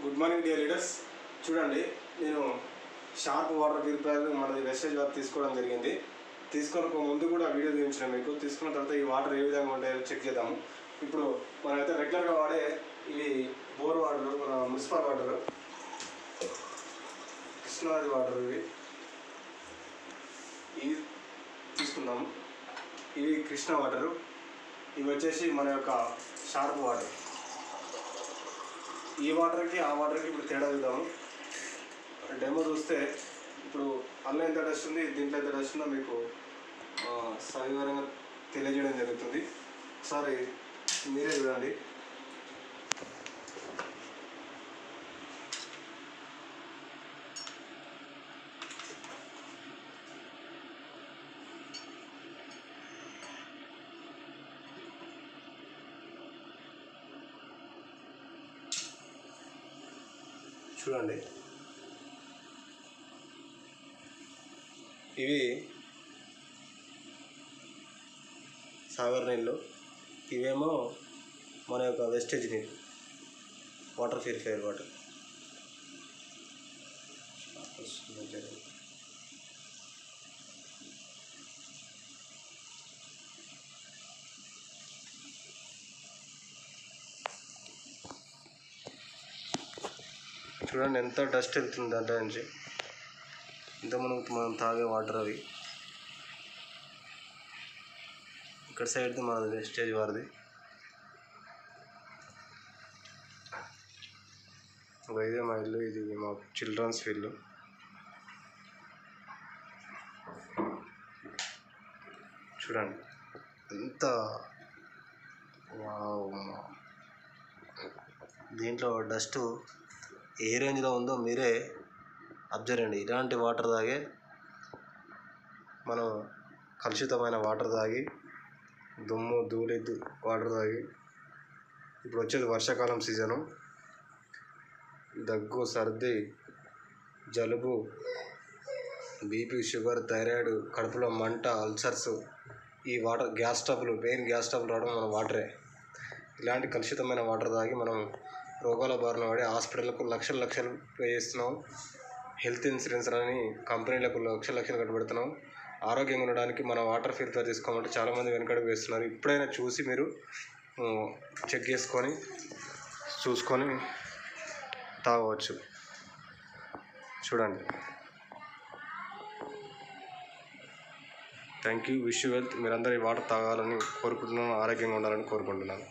Good morning dear leaders. చూడండి, నేను sharp water purifier మనది వెస్టేజ్ వాటర్ తీసుకోవడం జరిగింది. తీసుకున్న ముందు కూడా వీడియో చూపించిన మీకు. తీసుకున్న తర్వాత ఈ వాటర్ ఏ విధంగా ఉంటాయో చెక్ చేద్దాము. ఇప్పుడు మనమైతే రెగ్యులర్గా వాడే ఇవి బోర్ వాటర్, మన మున్సిపల్ వాటర్, కృష్ణానది వాటర్ ఇవి తీసుకుందాము. ఇవి కృష్ణ వాటరు, ఇవి వచ్చేసి మన యొక్క షార్ప్ వాటర్. ఈ వాటర్కి ఆ వాటర్కి ఇప్పుడు తేడా చూద్దాము. డెమో చూస్తే ఇప్పుడు అందులో ఎంత డస్ట్ ఉంది, దీంట్లో ఎంత డస్ట్ ఉందో మీకు సవివరంగా తెలియజేయడం జరుగుతుంది. ఒకసారి మీరే చూడండి. చూడండి, ఇవి సాగర్ నీళ్ళు, ఇవేమో మన యొక్క వెస్టేజ్ నీళ్ళు, వాటర్ ప్యూరిఫైయర్ వాటర్. చూడండి ఎంత డస్ట్ వెళ్తుంది దాంట్లో నుంచి. ఇంత మనం తాగే వాటర్ అవి. ఇక్కడ సైడ్ది మనది వెస్టేజ్ వారిది. ఇదే మా ఇల్లు, ఇది మా చిల్డ్రన్స్ ఇల్లు. చూడండి ఎంత దీంట్లో డస్ట్ ఏ రేంజ్లో ఉందో మీరే అబ్జర్వ్ చేయండి. ఇలాంటి వాటర్ తాగే మనం కలుషితమైన వాటర్ తాగి, దుమ్ము ధూళి వాటర్ తాగి, ఇప్పుడు వచ్చేది వర్షాకాలం సీజను, దగ్గు, సర్ది, జలుబు, బీపీ, షుగర్, థైరాయిడ్, కడుపులో మంట, అల్సర్స్, ఈ water gas trouble, main gas trouble రావడం మన వాటరే. ఇలాంటి కలుషితమైన వాటర్ తాగి మనం రోగాల బారిన పడి హాస్పిటల్కు లక్షలు పే చేస్తున్నాం. హెల్త్ ఇన్సూరెన్స్ అని కంపెనీలకు లక్షలు కట్టబెడుతున్నాం. ఆరోగ్యంగా ఉండడానికి మన వాటర్ ఫిల్టర్ తీసుకోమంటే చాలామంది వెనకడుగు వేస్తున్నారు. ఇప్పుడైనా చూసి మీరు చెక్ చేసుకొని చూసుకొని తాగవచ్చు. చూడండి. Thank you. Wish you wealth. మీరందరూ ఈ వాటర్ తాగాలని కోరుకుంటున్నాను, ఆరోగ్యంగా ఉండాలని కోరుకుంటున్నాను.